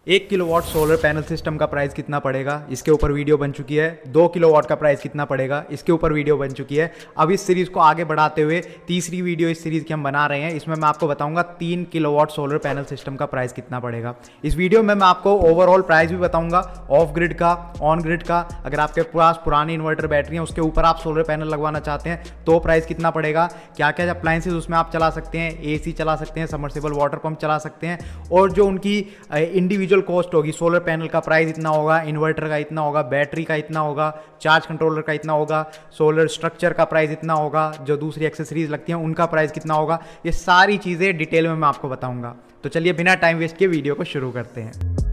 1 kilowatt solar panel system का price कितना पड़ेगा, इसके ऊपर वीडियो बन चुकी है। 2 किलोवाट का प्राइस कितना पड़ेगा, इसके ऊपर वीडियो बन चुकी है। अब इस सीरीज को आगे बढ़ाते हुए तीसरी वीडियो इस सीरीज की हम बना रहे हैं। इसमें मैं आपको बताऊंगा 3 किलोवाट सोलर पैनल सिस्टम का प्राइस कितना पड़ेगा। इस वीडियो में मैं आपको ओवरऑल प्राइस भी बताऊंगा, ऑफ ग्रिड का, ऑन ग्रिड का। अगर आपके पास पुरानी इन्वर्टर बैटरी है, उसके ऊपर आप सोलर पैनल लगवाना चाहते हैं तो प्राइस कितना पड़ेगा, क्या क्या अप्लायंसेज उसमें आप चला सकते हैं, एसी चला सकते हैं, सबमर्सिबल वाटर पंप चला सकते हैं, और जो उनकी इंडिविजुअल कॉस्ट होगी, सोलर पैनल का प्राइस इतना होगा, इन्वर्टर का इतना होगा, बैटरी का इतना होगा, चार्ज कंट्रोलर का इतना होगा, सोलर स्ट्रक्चर का प्राइस इतना होगा, जो दूसरी एक्सेसरीज लगती हैं उनका प्राइस कितना होगा। ये सारी चीज़ें डिटेल में मैं आपको बताऊंगा। तो चलिए बिना टाइम वेस्ट किए वीडियो को शुरू करते हैं।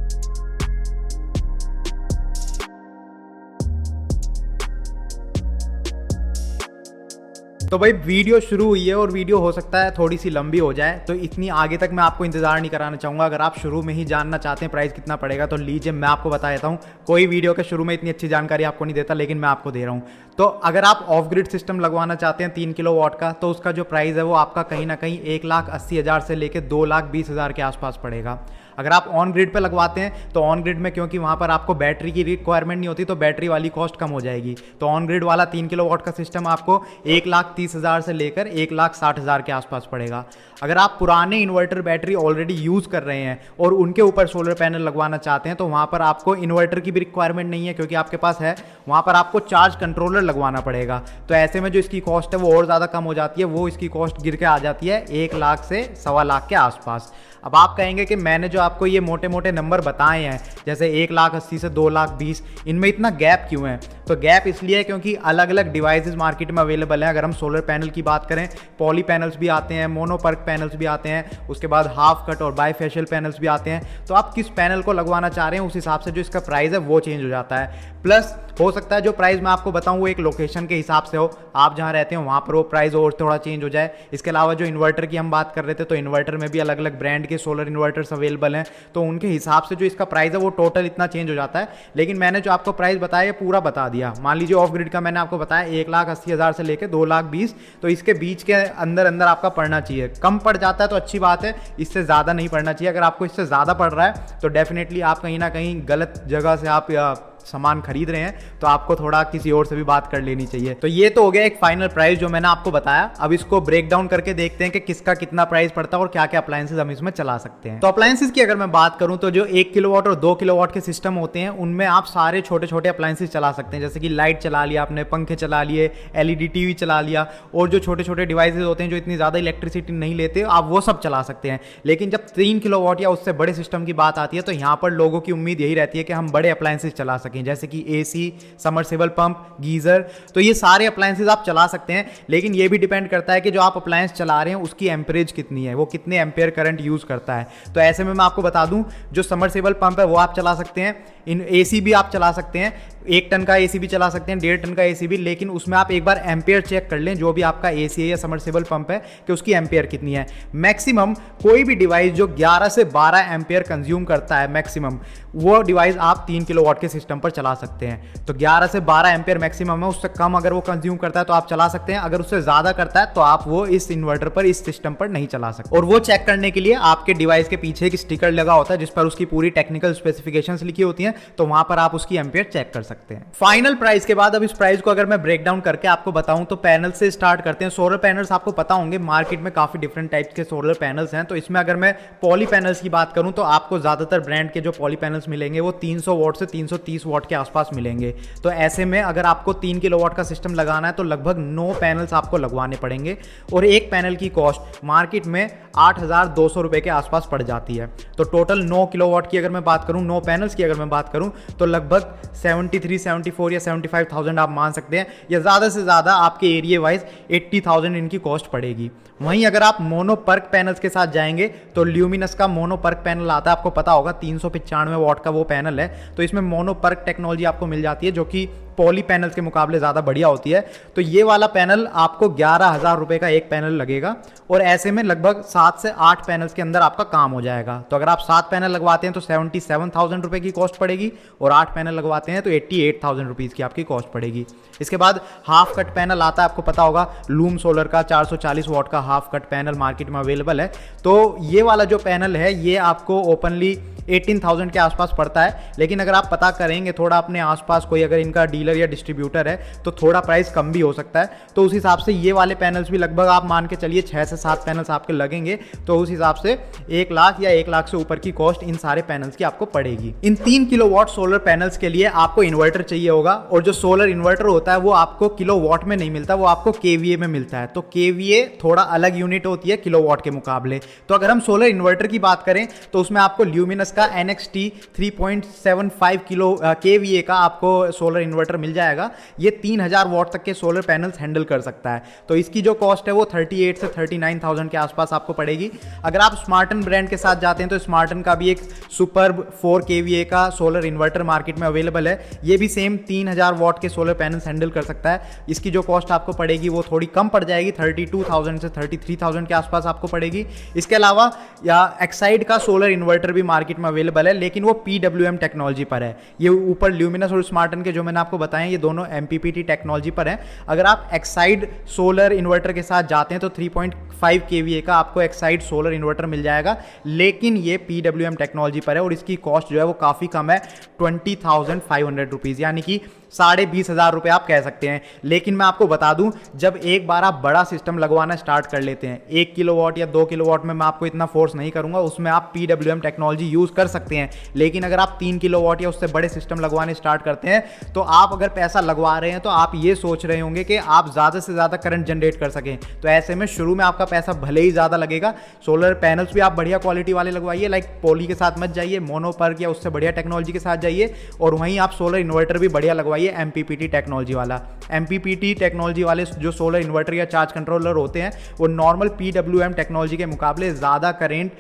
तो भाई वीडियो शुरू हुई है और वीडियो हो सकता है थोड़ी सी लंबी हो जाए, तो इतनी आगे तक मैं आपको इंतजार नहीं कराना चाहूँगा। अगर आप शुरू में ही जानना चाहते हैं प्राइस कितना पड़ेगा तो लीजिए मैं आपको बता देता हूँ। कोई वीडियो के शुरू में इतनी अच्छी जानकारी आपको नहीं देता, लेकिन मैं आपको दे रहा हूँ। तो अगर आप ऑफ ग्रिड सिस्टम लगवाना चाहते हैं 3 किलोवाट का, तो उसका जो प्राइस है वो आपका कहीं ना कहीं 1,80,000 से लेकर 2,20,000 के आसपास पड़ेगा। अगर आप ऑन ग्रिड पे लगवाते हैं तो ऑन ग्रिड में, क्योंकि वहाँ पर आपको बैटरी की रिक्वायरमेंट नहीं होती, तो बैटरी वाली कॉस्ट कम हो जाएगी। तो ऑन ग्रिड वाला 3 किलोवाट का सिस्टम आपको 1,30,000 से लेकर 1,60,000 के आसपास पड़ेगा। अगर आप पुराने इन्वर्टर बैटरी ऑलरेडी यूज़ कर रहे हैं और उनके ऊपर सोलर पैनल लगवाना चाहते हैं, तो वहाँ पर आपको इन्वर्टर की भी रिक्वायरमेंट नहीं है, क्योंकि आपके पास है। वहाँ पर आपको चार्ज कंट्रोलर लगवाना पड़ेगा। तो ऐसे में जो इसकी कॉस्ट है वो और ज़्यादा कम हो जाती है। वो इसकी कॉस्ट गिर के आ जाती है 1 लाख से 1.25 लाख के आसपास। अब आप कहेंगे कि मैंने जो आपको ये मोटे मोटे नंबर बताए हैं, जैसे 1,80,000 से 2,20,000, इनमें इतना गैप क्यों है? तो गैप इसलिए है क्योंकि अलग अलग डिवाइसेस मार्केट में अवेलेबल हैं। अगर हम सोलर पैनल की बात करें, पॉली पैनल्स भी आते हैं, मोनोपर्क पैनल्स भी आते हैं, उसके बाद हाफ कट और बाईफेशियल पैनल्स भी आते हैं। तो आप किस पैनल को लगवाना चाह रहे हैं, उस हिसाब से जो इसका प्राइस है वो चेंज हो जाता है। प्लस हो सकता है जो प्राइस मैं आपको बताऊं वो एक लोकेशन के हिसाब से हो, आप जहां रहते हो वहां पर वो प्राइस और थोड़ा चेंज हो जाए। इसके अलावा जो इन्वर्टर की हम बात कर रहे थे, तो इन्वर्टर में भी अलग अलग ब्रांड के सोलर इन्वर्टर्स अवेलेबल हैं, तो उनके हिसाब से जो इसका प्राइस है वो टोटल इतना चेंज हो जाता है। लेकिन मैंने जो आपको प्राइस बताया पूरा बता दिया। मान लीजिए ऑफ ग्रिड का मैंने आपको बताया 1,80,000 से लेकर 2,20,000, तो इसके बीच के अंदर अंदर आपका पड़ना चाहिए। कम पड़ जाता है तो अच्छी बात है, इससे ज़्यादा नहीं पड़ना चाहिए। अगर आपको इससे ज़्यादा पड़ रहा है तो डेफिनेटली आप कहीं ना कहीं गलत जगह से आप सामान खरीद रहे हैं, तो आपको थोड़ा किसी और से भी बात कर लेनी चाहिए। तो ये तो हो गया एक फाइनल प्राइस जो मैंने आपको बताया। अब इसको ब्रेक डाउन करके देखते हैं कि किसका कितना प्राइस पड़ता है और क्या क्या अप्लायंसेज हम इसमें चला सकते हैं। तो अप्लायंसेज की अगर मैं बात करूं तो जो 1 किलोवाट और 2 किलोवाट के सिस्टम होते हैं, उनमें आप सारे छोटे छोटे अप्लायंसेज चला सकते हैं। जैसे कि लाइट चला लिया आपने, पंखे चला लिए, LED टीवी चला लिया, और जो छोटे छोटे डिवाइसेज होते हैं जो इतनी ज़्यादा इलेक्ट्रिसिटी नहीं लेते, आप वो सब चला सकते हैं। लेकिन जब 3 किलोवाट या उससे बड़े सिस्टम की बात आती है, तो यहाँ पर लोगों की उम्मीद यही रहती है कि हम बड़े अप्लायंसेज चला सकें, जैसे कि AC, समरसेबल पंप, गीजर। तो ये सारे अप्लायंसेज आप चला सकते हैं। लेकिन ये भी डिपेंड करता है कि जो आप अप्लायंस चला रहे हैं उसकी एम्परेज कितनी है, वो कितने एम्पेयर करंट यूज करता है। तो ऐसे में मैं आपको बता दूं, जो समरसेबल पंप है वो आप चला सकते हैं। इन AC भी आप चला सकते हैं, 1 टन का AC भी चला सकते हैं, 1.5 टन का AC भी। लेकिन उसमें आप एक बार एम्पेयर चेक कर लें, जो भी आपका AC है या समरसेबल पंप है, कि उसकी एम्पेयर कितनी है। मैक्सिमम कोई भी डिवाइस जो 11 से 12 एम्पेयर कंज्यूम करता है मैक्सिमम, वो डिवाइस आप 3 किलोवाट के सिस्टम पर चला सकते हैं। तो 11 से 12 एम्पेयर मैक्सिमम है, उससे कम अगर वो कंज्यूम करता है तो आप चला सकते हैं। अगर उससे ज्यादा करता है तो आप वो इस इन्वर्टर पर, इस सिस्टम पर नहीं चला सकते। और वो चेक करने के लिए आपके डिवाइस के पीछे एक स्टिकर लगा होता है जिस पर उसकी पूरी टेक्निकल स्पेसिफिकेशंस लिखी होती हैं, तो वहां पर आप उसकी एम्पेयर चेक कर सकते हैं। फाइनल प्राइस के बाद अब इस प्राइस को अगर मैं ब्रेक डाउन करके आपको बताऊं तो पैनल से स्टार्ट करते हैं। सोलर पैनल्स आपको पता होंगे मार्केट में काफी डिफरेंट टाइप्स के सोलर पैनल्स हैं। तो इसमें अगर मैं पॉली पैनल्स की बात करूं तो आपको ज्यादातर ब्रांड के जो पॉली पैनल्स मिलेंगे वो 300 वाट से 330 वाट के आसपास मिलेंगे। तो ऐसे में अगर आपको 3 किलोवाट का सिस्टम लगाना है तो लगभग 9 पैनल्स आपको लगवाने पड़ेंगे, और एक पैनल की कॉस्ट मार्केट में 8,200 रुपए के आसपास पड़ जाती है। तो टोटल 9 किलोवाट की अगर मैं बात करूं, 9 पैनल्स की अगर मैं बात करूं, तो लगभग 73, 74 या 75,000 आप मान सकते हैं, या ज़्यादा से ज़्यादा आपके एरिया वाइज 80,000 इनकी कॉस्ट पड़ेगी। वहीं अगर आप मोनोपर्क पैनल्स के साथ जाएंगे तो ल्यूमिनस का मोनोपर्क पैनल आता है, आपको पता होगा 395 वाट का वो पैनल है। तो इसमें मोनोपर्क टेक्नोलॉजी आपको मिल जाती है, जो कि पॉली पैनल्स के मुकाबले ज़्यादा बढ़िया होती है। तो ये वाला पैनल आपको 11,000 रुपये का एक पैनल लगेगा और ऐसे में लगभग 7 से 8 पैनल्स के अंदर आपका काम हो जाएगा। तो अगर आप 7 पैनल लगवाते हैं तो 77,000 रुपये की कॉस्ट पड़ेगी और 8 पैनल लगवाते हैं तो 88,000 रुपीज़ की आपकी कॉस्ट पड़ेगी। इसके बाद हाफ कट पैनल आता है, आपको पता होगा लूम सोलर का 440 वॉट का हाफ कट पैनल मार्केट में अवेलेबल है। तो ये वाला जो पैनल है ये आपको ओपनली 18,000 के आसपास पड़ता है, लेकिन अगर आप पता करेंगे थोड़ा अपने आसपास कोई अगर इनका डीलर या डिस्ट्रीब्यूटर है तो थोड़ा प्राइस कम भी हो सकता है। तो उस हिसाब से ये वाले पैनल्स भी लगभग आप मान के चलिए 6 से 7 पैनल्स आपके लगेंगे, तो उस हिसाब से 1 लाख या 1 लाख से ऊपर की कॉस्ट इन सारे पैनल्स की आपको पड़ेगी। इन 3 किलोवाट सोलर पैनल्स के लिए आपको इन्वर्टर चाहिए होगा और जो सोलर इन्वर्टर होता है वो आपको किलोवाट में नहीं मिलता, वो आपको केवीए में मिलता है। तो केवीए थोड़ा अलग यूनिट होती है किलोवाट के मुकाबले। तो अगर हम सोलर इन्वर्टर की बात करें तो उसमें आपको ल्यूमिनस का NXT 3.75 किलो केवीए का आपको सोलर इन्वर्टर मिल जाएगा। ये 3000 वॉट तक के सोलर पैनल्स हैंडल कर सकता है। तो इसकी जो कॉस्ट है वो 38 से 39,000 के आसपास आपको पड़ेगी। अगर आप स्मार्टन ब्रांड के साथ जाते हैं तो स्मार्टन का भी एक सुपर्ब 4 केवीए का सोलर इन्वर्टर मार्केट में अवेलेबल है। ये भी सेम 3000 वॉट के सोलर पैनल्स हैंडल कर सकता है। इसकी जो कॉस्ट आपको पड़ेगी वो थोड़ी कम पड़ जाएगी, 32,000 से 33,000 के आसपास आपको पड़ेगी। इसके अलावा या एक्साइड का सोलर इन्वर्टर भी मार्केट में अवेलेबल है, लेकिन वो PWM टेक्नोलॉजी पर है। ये ऊपर ल्यूमिनस और स्मार्टन के जो मैंने आपको बताए ये दोनों MPPT टेक्नोलॉजी पर है। अगर आप एक्साइड सोलर इन्वर्टर के साथ जाते हैं तो 3.5 केवीए का आपको एक्साइड सोलर इन्वर्टर मिल जाएगा, लेकिन ये PWM टेक्नोलॉजी पर है और इसकी कॉस्ट जो है वो काफ़ी कम है, 20,500 रुपीज़, यानी कि 20,500 रुपये आप कह सकते हैं। लेकिन मैं आपको बता दूं, जब एक बार आप बड़ा सिस्टम लगवाना स्टार्ट कर लेते हैं 1 किलोवाट या 2 किलोवाट में, मैं आपको इतना फोर्स नहीं करूंगा, उसमें आप PWM टेक्नोलॉजी यूज़ कर सकते हैं। लेकिन अगर आप 3 किलोवाट या उससे बड़े सिस्टम लगवाने स्टार्ट करते हैं तो आप अगर पैसा लगवा रहे हैं तो आप ये सोच रहे होंगे कि आप ज़्यादा से ज़्यादा करंट जनरेट कर सकें। तो ऐसे में शुरू में आपका पैसा भले ही ज़्यादा लगेगा। सोलर पैनल्स भी आप बढ़िया क्वालिटी वाले लगवाइए, लाइक पॉली के साथ मत जाइए, मोनोपर्क या उससे बढ़िया टेक्नोलॉजी के साथ जाइए। और वहीं आप सोलर इन्वर्टर भी बढ़िया लगवाइए MPPT टेक्नोलॉजी वाला। MPPT टेक्नोलॉजी वाले जो सोलर इन्वर्टर या चार्ज कंट्रोलर होते हैं वो नॉर्मल PWM टेक्नोलॉजी के मुकाबले ज़्यादा करेंट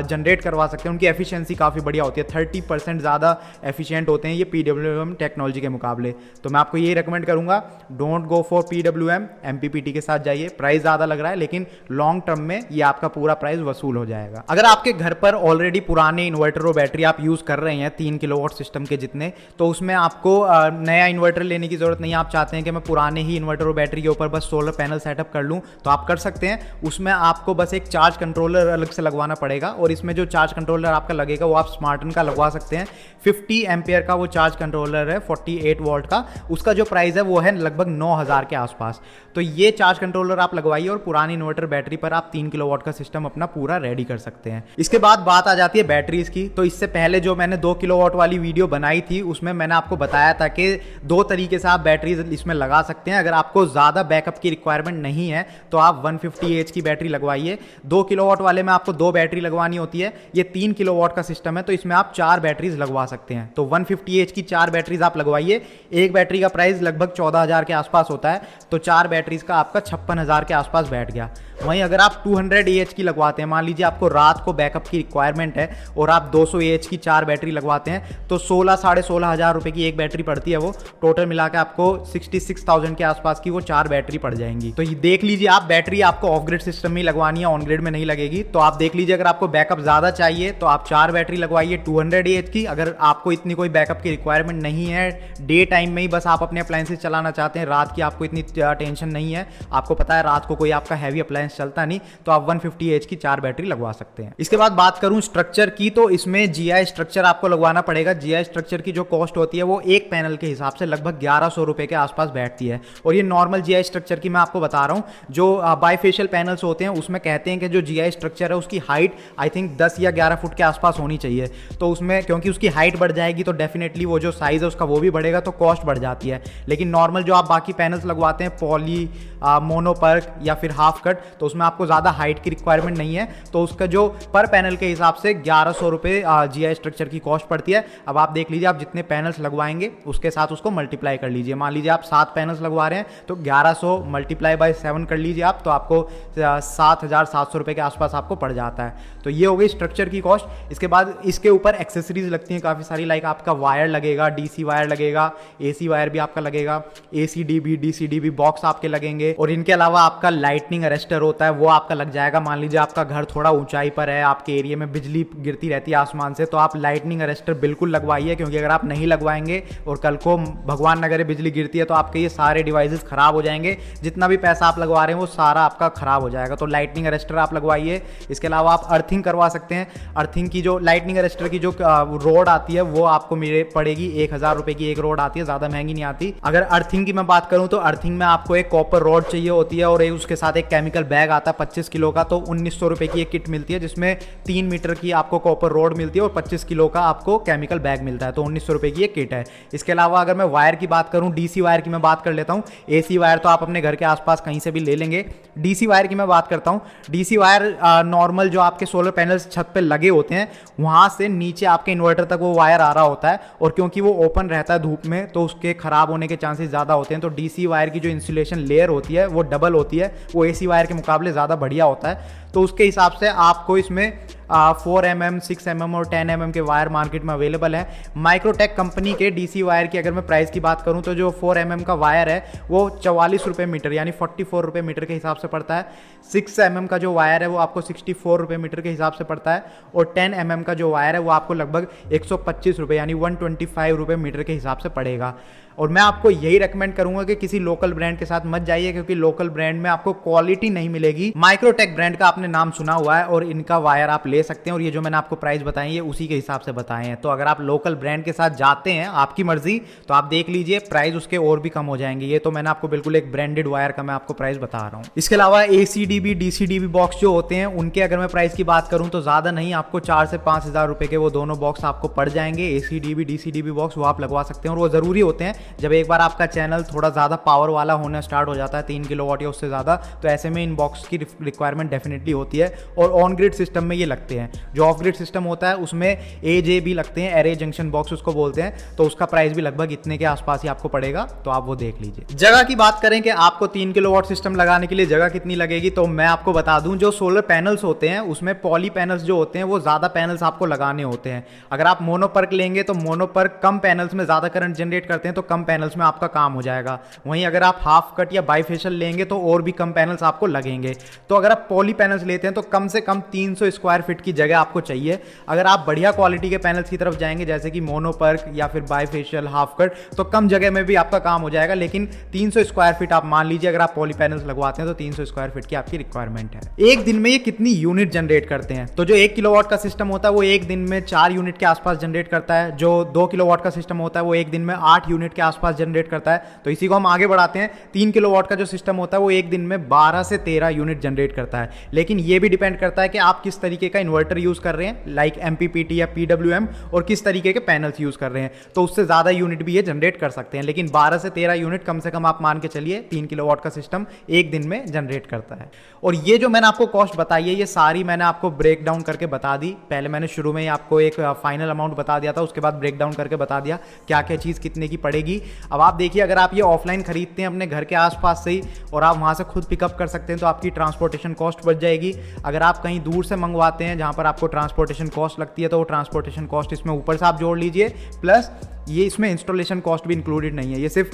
जनरेट करवा सकते हैं। उनकी एफिशिएंसी काफ़ी बढ़िया होती है, 30% ज़्यादा एफिशिएंट होते हैं ये PWM टेक्नोलॉजी के मुकाबले। तो मैं आपको ये रिकमेंड करूंगा, don't go for PWM, MPPT के साथ जाइए। प्राइस ज़्यादा लग रहा है लेकिन लॉन्ग टर्म में ये आपका पूरा प्राइस वसूल हो जाएगा। अगर आपके घर पर ऑलरेडी पुराने इन्वर्टर और बैटरी आप यूज़ कर रहे हैं 3 किलोवाट सिस्टम के जितने, तो उसमें आपको नया इन्वर्टर लेने की जरूरत नहीं है। आप चाहते हैं कि मैं पुराने ही इन्वर्टर और बैटरी के ऊपर बस सोलर पैनल सेटअप कर लूं तो आप कर सकते हैं। उसमें आपको बस एक चार्ज कंट्रोलर अलग से लगवाना पड़ेगा और इसमें जो चार्ज कंट्रोलर आपका लगेगा वो आप स्मार्टन का लगवा सकते हैं। 50 एम्पियर का वो चार्ज कंट्रोलर है, 48 वोल्ट का, उसका जो प्राइस है वो है लगभग 9,000 के आसपास। तो ये चार्ज कंट्रोलर आप लगवाइए और पुरानी इन्वर्टर बैटरी पर आप 3 किलोवाट का सिस्टम अपना पूरा रेडी कर सकते हैं। इसके बाद बात आ जाती है बैटरीज की। तो इससे पहले जो मैंने 2 किलोवाट वाली वीडियो बनाई थी उसमें मैंने आपको बताया था कि 2 तरीके से आप बैटरीज इसमें लगा सकते हैं। अगर आपको ज़्यादा बैकअप की रिक्वायरमेंट नहीं है तो आप 150 की बैटरी लगवाइए। 2 किलोवाट वाले में आपको 2 बैटरी लगवानी होती है। ये 3 किलोवाट का सिस्टम है तो इसमें आप 4 बैटरीज लगवा सकते हैं। तो 150 की 4 बैटरीज आप लगवाइए। एक बैटरी का प्राइस लगभग 14,000 के आसपास होता है, तो 4 बैटरीज का आपका 56,000 के आसपास बैठ गया। वहीं अगर आप 200 AH की लगवाते हैं, मान लीजिए आपको रात को बैकअप की रिक्वायरमेंट है और आप 200 AH की 4 बैटरी लगवाते हैं तो 16,500 रुपए की एक बैटरी पड़ती है। वो टोटल मिला के आपको 66,000 के आसपास की वो 4 बैटरी पड़ जाएंगी। तो ये देख लीजिए आप, बैटरी आपको ऑफ ग्रिड सिस्टम में लगवानी है, ऑन ग्रिड में नहीं लगेगी। तो आप देख लीजिए, अगर आपको बैकअप ज़्यादा चाहिए तो आप 4 बैटरी लगवाइए 200 AH की। अगर आपको इतनी कोई बैकअप की रिक्वायरमेंट नहीं है, डे टाइम में ही बस आप अपने अप्लायंसेस चलाना चाहते हैं, रात की आपको इतनी टेंशन नहीं है, आपको पता है रात को कोई आपका हैवी अप्लायंस चलता नहीं, तो आप 150 AH की 4 बैटरी लगवा सकते हैं। इसके बाद बात करूं स्ट्रक्चर की, तो इसमें GI स्ट्रक्चर आपको लगवाना पड़ेगा। GI स्ट्रक्चर की जो कॉस्ट होती है वो एक पैनल के हिसाब से लगभग 1100 रुपए के आसपास बैठती है। और ये नॉर्मल GI स्ट्रक्चर की मैं आपको बता रहा हूं। जो बाईफेशियल पैनल्स होते हैं उसमें कहते हैं कि जो GI स्ट्रक्चर है उसकी हाइट आई थिंक 10 या 11 फुट के आसपास होनी चाहिए। तो उसमें क्योंकि उसकी हाइट बढ़ जाएगी तो डेफिनेटली वो जो साइज है उसका वो भी बढ़ेगा, तो कॉस्ट बढ़ जाती है। लेकिन नॉर्मल जो आप बाकी पैनल्स लगवाते हैं, पॉली, मोनोपर्क या फिर हाफ कट, तो उसमें आपको ज़्यादा हाइट की रिक्वायरमेंट नहीं है, तो उसका जो पर पैनल के हिसाब से 1100 रुपये GI स्ट्रक्चर की कॉस्ट पड़ती है। अब आप देख लीजिए आप जितने पैनल्स लगवाएंगे उसके साथ उसको मल्टीप्लाई कर लीजिए। मान लीजिए आप 7 पैनल्स लगवा रहे हैं तो 1100 मल्टीप्लाई बाय 7 कर लीजिए आप, तो आपको 7,700 रुपये के आसपास आपको पड़ जाता है। तो ये हो गई स्ट्रक्चर की कॉस्ट। इसके बाद इसके ऊपर एक्सेसरीज लगती हैं काफ़ी सारी, लाइक आपका वायर लगेगा, DC वायर लगेगा, AC वायर भी आपका लगेगा, ACDB DCDB बॉक्स आपके लगेंगे, और इनके अलावा आपका लाइटनिंग अरेस्टर होता है वो आपका लग जाएगा। मान लीजिए आपका घर थोड़ा ऊंचाई पर है, आपके एरिया में बिजली गिरती रहती है आसमान से, तो आप लाइटनिंग अरेस्टर बिल्कुल लगवाइए, क्योंकि अगर आप नहीं लगवाएंगे और कल को भगवान नगरे बिजली गिरती है तो आपके ये सारे डिवाइसेस खराब हो जाएंगे, जितना भी पैसा आप लगवा रहे हैं वो सारा आपका खराब हो जाएगा। तो लाइटनिंग अरेस्टर आप लगवाइए। इसके अलावा आप अर्थिंग करवा सकते हैं। अर्थिंग की जो लाइटनिंग अरेस्टर की जो रोड आती है वो आपको मेरे पड़ेगी 1,000 रुपए की एक रोड आती है, ज्यादा महंगी नहीं आती। अगर अर्थिंग की मैं बात करूं तो अर्थिंग में आपको एक कॉपर रोड चाहिए होती है और उसके साथ एक केमिकल बैग आता है 25 किलो का, तो 1900 रुपए की एक किट मिलती है जिसमें 3 मीटर की आपको कॉपर रोड मिलती है और 25 किलो का आपको केमिकल बैग मिलता है, तो 1900 रुपए की एक किट है। इसके अलावा अगर मैं वायर की बात करूं, DC वायर की मैं बात कर लेता हूं। AC वायर तो आप अपने घर के आसपास कहीं से भी ले लेंगे। DC वायर की मैं बात करता हूं। DC वायर नॉर्मल जो आपके सोलर पैनल्स छत पे लगे होते हैं वहां से नीचे आपके इन्वर्टर तक वो वायर आ रहा होता है, और क्योंकि वो ओपन रहता है धूप में तो उसके खराब होने के चांसेस ज़्यादा होते हैं। तो DC वायर की जो इंसुलेशन लेयर होती है वो डबल होती है, वो AC वायर के मुकाबले ज़्यादा बढ़िया होता है। तो उसके हिसाब से आपको इसमें 4 mm, 6 mm और 10 mm के वायर मार्केट में अवेलेबल है। माइक्रोटेक कंपनी के DC वायर की अगर मैं प्राइस की बात करूं तो जो 4 mm का वायर है वो 44 रुपये मीटर यानी 44 रुपये मीटर के हिसाब से पड़ता है। 6 mm का जो वायर है वो आपको 64 रुपये मीटर के हिसाब से पड़ता है, और 10 mm का जो वायर है वो आपको लगभग 125 रुपये यानी 125 रुपये मीटर के हिसाब से पड़ेगा। और मैं आपको यही रेकमेंड करूंगा कि किसी लोकल ब्रांड के साथ मत जाइए, क्योंकि लोकल ब्रांड में आपको क्वालिटी नहीं मिलेगी। माइक्रोटेक ब्रांड का आपने नाम सुना हुआ है और इनका वायर आप ले सकते हैं, और ये जो मैंने आपको प्राइस बताई है उसी के हिसाब से बताए हैं। तो अगर आप लोकल ब्रांड के साथ जाते हैं, आपकी मर्जी, तो आप देख लीजिए प्राइस उसके और भी कम हो जाएंगे। ये तो मैंने आपको बिल्कुल एक ब्रांडेड वायर का मैं आपको प्राइस बता रहा हूँ। इसके अलावा ACDB DCDB बॉक्स जो होते हैं उनके अगर मैं प्राइस की बात करूँ तो ज्यादा नहीं, आपको 4 से 5 हज़ार रुपए के वो दोनों बॉक्स आपको पड़ जाएंगे। ACDB DCDB बॉक्स वो आप लगवा सकते हैं, और वो जरूरी होते हैं जब एक बार आपका चैनल थोड़ा ज़्यादा पावर वाला होना स्टार्ट हो जाता है 3 किलोवाट या उससे ज़्यादा, तो ऐसे में इन बॉक्स की रिक्वायरमेंट डेफिनेटली होती है। और ऑन ग्रिड सिस्टम में ये लगते हैं। जो ऑफ ग्रिड सिस्टम होता है उसमें AJ भी लगते हैं, एरे जंक्शन बॉक्स उसको बोलते हैं, तो उसका प्राइस भी लगभग इतने के आसपास ही आपको पड़ेगा, तो आप वो देख लीजिए। जगह की बात करें कि आपको 3 किलोवाट सिस्टम लगाने के लिए जगह कितनी लगेगी, तो मैं आपको बता दूं जो सोलर पैनल्स होते हैं उसमें पॉली पैनल्स जो होते हैं वो ज़्यादा पैनल्स आपको लगाने होते हैं। अगर आप मोनोपर्क लेंगे तो मोनोपर्क कम पैनल्स में ज़्यादा करंट जनरेट करते हैं, तो कम पैनल्स में आपका काम हो जाएगा। वहीं अगर आप हाफ कट या बाईफेशियल लेंगे तो और भी कम पैनल्स आपको लगेंगे। तो अगर आप पॉली पैनल्स लेते हैं तो कम से कम 300 स्क्वायर फीट की जगह आपको चाहिए। अगर आप बढ़िया क्वालिटी के पैनल्स की तरफ जाएंगे जैसे कि मोनोपर्क या फिर बाईफेशियल, हाफ कट, तो कम जगह में भी आपका काम हो जाएगा। लेकिन 300 स्क्वायर फीट आप मान लीजिए अगर आप पॉली पैनल्स लगवाते हैं तो 300 स्क्वायर फीट की आपकी रिक्वायरमेंट है। एक दिन में ये कितनी यूनिट जनरेट करते हैं, तो जो 1 किलोवाट का सिस्टम होता है वो एक दिन में 4 यूनिट के आसपास जनरेट करता है। जो 2 किलोवाट का सिस्टम होता है वो एक दिन में 8 यूनिट के आसपास जनरेट करता है। तो इसी को हम आगे बढ़ाते हैं। 3 किलोवाट का जो सिस्टम होता है वो एक दिन में 12 से 13 यूनिट जनरेट करता है। लेकिन ये भी डिपेंड करता है कि आप किस तरीके का इन्वर्टर यूज कर रहे हैं, लाइक MPPT या PWM, और किस तरीके के पैनल्स यूज कर रहे हैं, तो उससे ज्यादा यूनिट भी ये जनरेट कर सकते हैं। लेकिन 12 से 13 यूनिट कम से कम आप मान के चलिए 3 किलोवाट का सिस्टम एक दिन में जनरेट करता है। और ये जो मैंने आपको कॉस्ट बताई है ये सारी मैंने आपको ब्रेक डाउन करके बता दी। पहले मैंने शुरू में ही आपको एक फाइनल अमाउंट बता दिया था, उसके बाद ब्रेक डाउन करके बता दिया क्या क्या चीज कितने की पड़ेगी। अब आप देखिए अगर आप ये ऑफलाइन खरीदते हैं अपने घर के आसपास से ही और आप वहां से खुद पिकअप कर सकते हैं तो आपकी ट्रांसपोर्टेशन कॉस्ट बच जाएगी। अगर आप कहीं दूर से मंगवाते हैं जहां पर आपको ट्रांसपोर्टेशन कॉस्ट लगती है तो वो ट्रांसपोर्टेशन कॉस्ट इसमें ऊपर से आप जोड़ लीजिए, प्लस ये इसमें इंस्टॉलेशन कॉस्ट भी इंक्लूडेड नहीं है। ये सिर्फ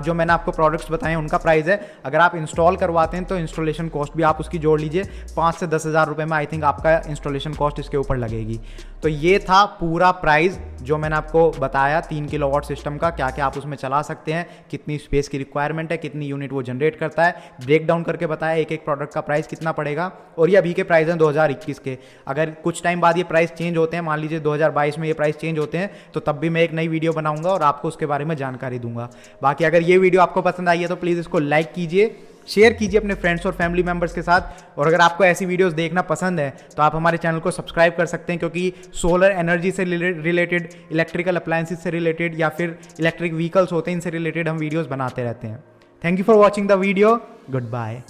जो मैंने आपको प्रोडक्ट्स बताए उनका प्राइस है। अगर आप इंस्टॉल करवाते हैं तो इंस्टॉलेशन कॉस्ट भी आप उसकी जोड़ लीजिए। 5 से 10 हज़ार रुपये में आई थिंक आपका इंस्टॉलेशन कॉस्ट इसके ऊपर लगेगी। तो ये था पूरा प्राइस जो मैंने आपको बताया 3 किलोवाट सिस्टम का, क्या क्या आप उसमें चला सकते हैं, कितनी स्पेस की रिक्वायरमेंट है, कितनी यूनिट वो जनरेट करता है, ब्रेक डाउन करके बताया एक एक प्रोडक्ट का प्राइस कितना पड़ेगा। और ये अभी के प्राइस हैं 2021 के। अगर कुछ टाइम बाद ये प्राइस चेंज होते हैं, मान लीजिए 2022 में ये प्राइस चेंज होते हैं, तो तब भी मैं एक नई वीडियो बनाऊंगा और आपको उसके बारे में जानकारी दूंगा। बाकी अगर ये वीडियो आपको पसंद आई है तो प्लीज़ इसको लाइक कीजिए, शेयर कीजिए अपने फ्रेंड्स और फैमिली मेंबर्स के साथ। और अगर आपको ऐसी वीडियोस देखना पसंद है तो आप हमारे चैनल को सब्सक्राइब कर सकते हैं, क्योंकि सोलर एनर्जी से रिलेटेड, इलेक्ट्रिकल अप्लायंसेस से रिलेटेड या फिर इलेक्ट्रिक व्हीकल्स होते हैं इनसे रिलेटेड हम वीडियोस बनाते रहते हैं। Thank you for watching the video. Good bye.